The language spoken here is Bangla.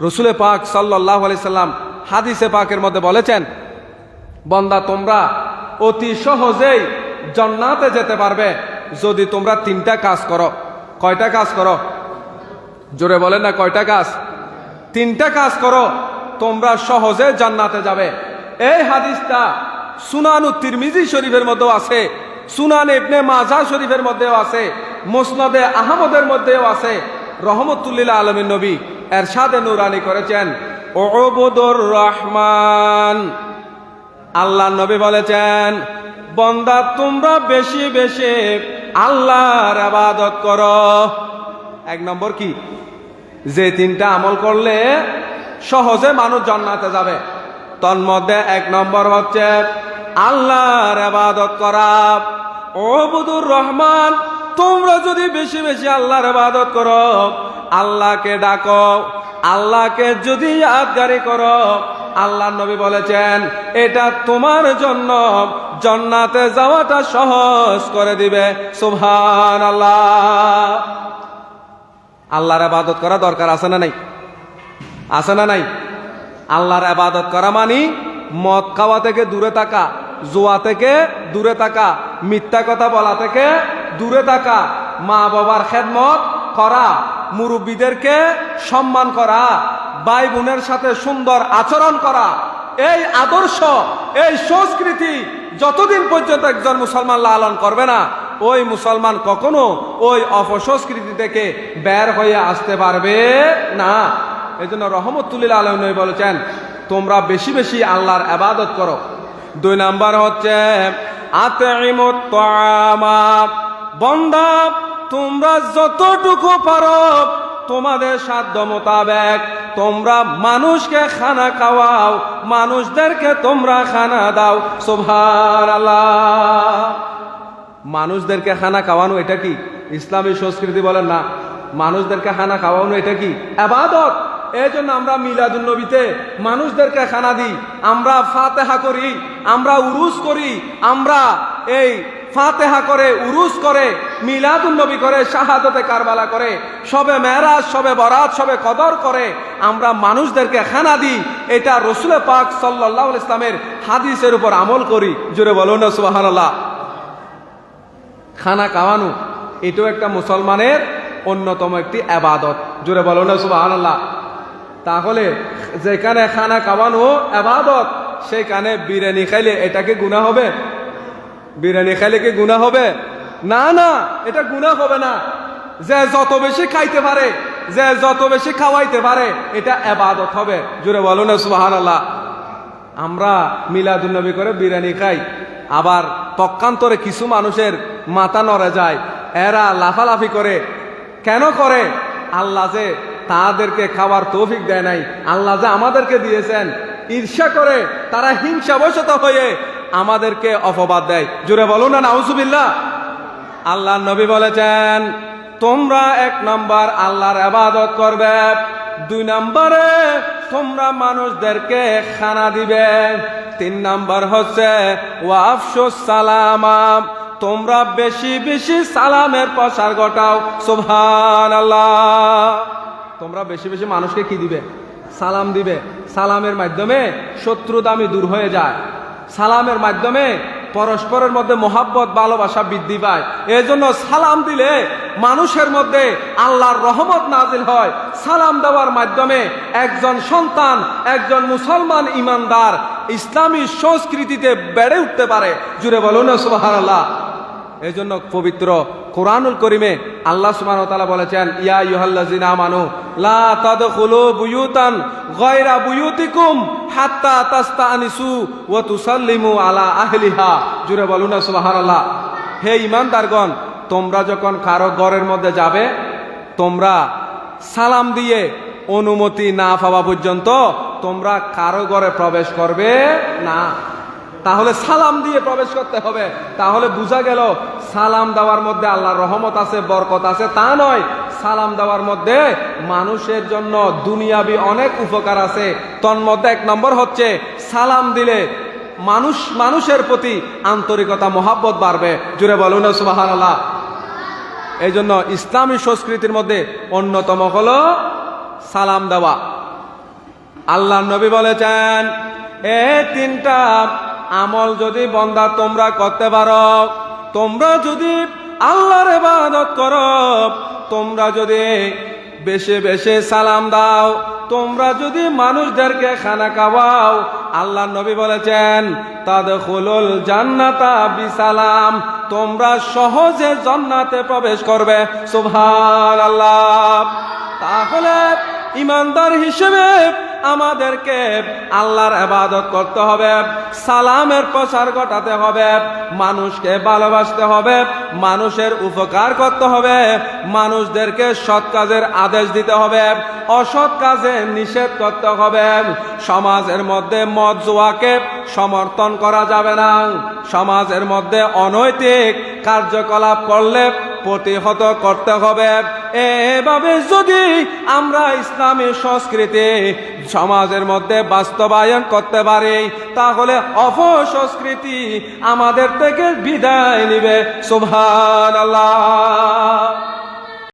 রসুল পাক সাল্লাল্লাহু আলাইহি সাল্লাম হাদিসে পাকের মধ্যে বলেছেন, বান্দা তোমরা অতি সহজেই জান্নাতে যেতে পারবে যদি তোমরা তিনটা কাজ করো। কয়টা কাজ করো? জোরে বলেন না, কয়টা কাজ? তিনটা কাজ করো, তোমরা সহজে জান্নাতে যাবে। এই হাদিসটা সুনান তিরমিজি শরীফের মধ্যেও আছে, সুনান ইবনে মাজাহ শরীফের মধ্যেও আছে, মুসনাদে আহমদের মধ্যেও আছে। রহমতুল্লিল আলমীর নবী এরশাদে নুরানি করেছেন, উবুদুর রহমান। আল্লাহ নবী বলেছেন, বান্দা তোমরা বেশি বেশি আল্লাহর ইবাদত করো। এক নম্বর কি? যে তিনটা আমল করলে সহজে মানুষ জান্নাতে যাবে, তন্মধ্যে এক নম্বর হচ্ছে আল্লাহর ইবাদত করা। উবুদুর রহমান, তোমরা যদি বেশি বেশি আল্লাহর ইবাদত করো, আল্লাহকে ডাকো, আল্লাহকে যদি ইয়াদগারি করো, আল্লাহ নবী বলেছেন এটা তোমার জন্য জান্নাতে যাওয়াটা সহজ করে দিবে। সুবহানাল্লাহ। আল্লাহর ইবাদত করা দরকার আছে না নাই? আছে না নাই? আল্লাহর ইবাদত করা মানে মদ খাওয়া থেকে দূরে থাকা, জুয়া থেকে দূরে থাকা, মিথ্যা কথা বলা থেকে দূরে থাকা, মা বাবার খেদমত করা, মুরব্বীদেরকে সম্মান করা, ভাই বোনের সাথে সুন্দর আচরণ করা। এই আদর্শ, এই সংস্কৃতি যতদিন পর্যন্ত একজন মুসলমান লালন করবে না, ওই মুসলমান কখনো ওই অপসংস্কৃতি থেকে বের হয়ে আসতে পারবে না। এই জন্য রহমতুল্লিল আলমী বলেছেন তোমরা বেশি বেশি আল্লাহর ইবাদত করো। দুই নাম্বার হচ্ছে আতিমুত তাআমা। বান্দা তোমরা যতটুকু পারো তোমাদের সাধ্য মোতাবেক তোমরা মানুষকে খানা খাওয়াও, মানুষদেরকে তোমরা খানা দাও। সুবহানাল্লাহ। মানুষদেরকে খানা খাওয়ানো এটা কি ইসলামী সংস্কৃতি? বলেন না। মানুষদেরকে খানা খাওয়ানো এটা কি ইবাদত? এই জন্য আমরা মিলাদুন নবীতে মানুষদেরকে খানা দিই, আমরা ফাতেহা করি, আমরা উরুস করি, আমরা এই ফাতেহা করে, উরুস করে, মিলাদুন নবী করে, শাহাদতে কারবালা করে, সবে মেরাজ, সবে বরাত, সবে কদর করে আমরা মানুষদেরকে খানা দিই। এটা রসুল পাক সাল্লাল্লাহু আলাইহি ইসলামের হাদিসের উপর আমল করি। জোরে বলো না সুবহানাল্লাহ। খানা খাওয়ানো এটাও একটা মুসলমানের অন্যতম একটি ইবাদত। জোরে বলো না সুবহানাল্লাহ। তাহলে যেখানে খানা খাওয়ানো ইবাদত, সেখানে বিরিয়ানি খাইলে এটা কি গুনাহ হবে? বিরিয়ানি খাইলে কি গুনাহ হবে? না না, এটা গুনাহ হবে না। যে যত বেশি খাইতে পারে, যে যত বেশি খাওয়াইতে পারে, এটা ইবাদত হবে। জোরে বলো না সুবহানাল্লাহ। আমরা মিলাদুন নবী করে বিরিয়ানি খাই, আবার পক্ষান্তরে কিছু মানুষের মাথা নড়ে যায়, এরা লাফালাফি করে। কেন করে? আল্লাহ যে তাদেরকে খাওয়ার তৌফিক দেয় নাই, আল্লাহ যে আমাদেরকে দিয়েছেন, ঈর্ষা করে তারা হিংসাবশত হয়ে আমাদেরকে অপবাদ দেয়। জোরে বলো না নাউজুবিল্লাহ। আল্লাহ নবী বলেছেন তোমরা এক নম্বর আল্লাহর ইবাদত করবে, দুই নম্বরে তোমরা মানুষদেরকে খানা দিবে, তিন নম্বর হচ্ছে ওয়াফশুস সালামা, তোমরা বেশি বেশি সালামের প্রসার ঘটাও। সুবহানাল্লাহ। তোমরা বেশি বেশি মানুষকে কি দিবে? সালাম দিবে। সালামের মাধ্যমে শত্রুতামি দূর হয়ে যায়, সালামের মাধ্যমে পরস্পরের মধ্যে মহাব্বত, ভালোবাসা বৃদ্ধি পায়। এই জন্য সালাম দিলে মানুষের মধ্যে আল্লাহর রহমত নাজিল হয়। সালাম দেওয়ার মাধ্যমে একজন সন্তান, একজন মুসলমান ইমানদার ইসলামী সংস্কৃতিতে বেড়ে উঠতে পারে। জুড়ে বলুন না সুবহানাল্লাহ। এই জন্য পবিত্র কোরআনুল করিমে আল্লাহ সুবহানাহু ওয়া তাআলা বলেছেন, ইয়া আইয়ুহাল্লাযিনা আমানু লা তাদখুলু বুয়ুতান গায়রা বুয়ুতিকুম হাত্তা তাস্তানিসু ওয়া তুসাল্লিমু আলা আহলিহা। জুড়ে বলুন না সুবহানাল্লাহ। হে ঈমানদারগণ, তোমরা যখন কারো ঘরের মধ্যে যাবে, তোমরা সালাম দিয়ে অনুমতি না পাওয়া পর্যন্ত তোমরা কারো ঘরে প্রবেশ করবে না। তাহলে সালাম দিয়ে প্রবেশ করতে হবে। তাহলে বোঝা গেল সালাম দেওয়ার মধ্যে আল্লাহর রহমত আছে, বরকত আছে তা নয়, সালাম দেওয়ার মধ্যে মানুষের জন্য দুনিয়াবি অনেক উপকার আছে। তন্মধ্যে এক নম্বর হচ্ছে সালাম দিলে মানুষের প্রতি আন্তরিকতা, মহাব্বত বাড়বে। জুড়ে বলুন না সুবহানাল্লাহ। এই জন্য ইসলামী সংস্কৃতির মধ্যে অন্যতম হলো সালাম দেওয়া। আল্লাহ নবী বলেছেন, এই তিনটা আমল যদি বান্দা তোমরা করতে পারো, তোমরা যদি আল্লাহর ইবাদত করো, তোমরা যদি বেশি বেশি সালাম দাও, তোমরা যদি মানুষদেরকে খানা খাওয়াও, আল্লাহ নবী বলেছেন তাদখুলুল জান্নাতা বিসালাম, তোমরা সহজে জান্নাতে প্রবেশ করবে। সুবহানাল্লাহ। তাহলে ইমানদার হিসেবে আমাদেরকে আল্লাহর ইবাদত করতে হবে, সালামের প্রচার ঘটাতে হবে, মানুষকে ভালোবাসতে হবে, মানুষের উপকার করতে হবে, মানুষদেরকে সৎ কাজের আদেশ দিতে হবে, অসৎ কাজে নিষেধ করতে হবে। সমাজের মধ্যে মদ জুয়াকে সমর্থন করা যাবে না, সমাজের মধ্যে অনৈতিক কার্যকলাপ করলে প্রতিহত করতে হবে। এভাবে যদি আমরা ইসলামী সংস্কৃতি সমাজের মধ্যে বাস্তবায়ন করতে পারি, তাহলে অপসংস্কৃতি আমাদের থেকে বিদায় নিবে। সুবহানাল্লাহ।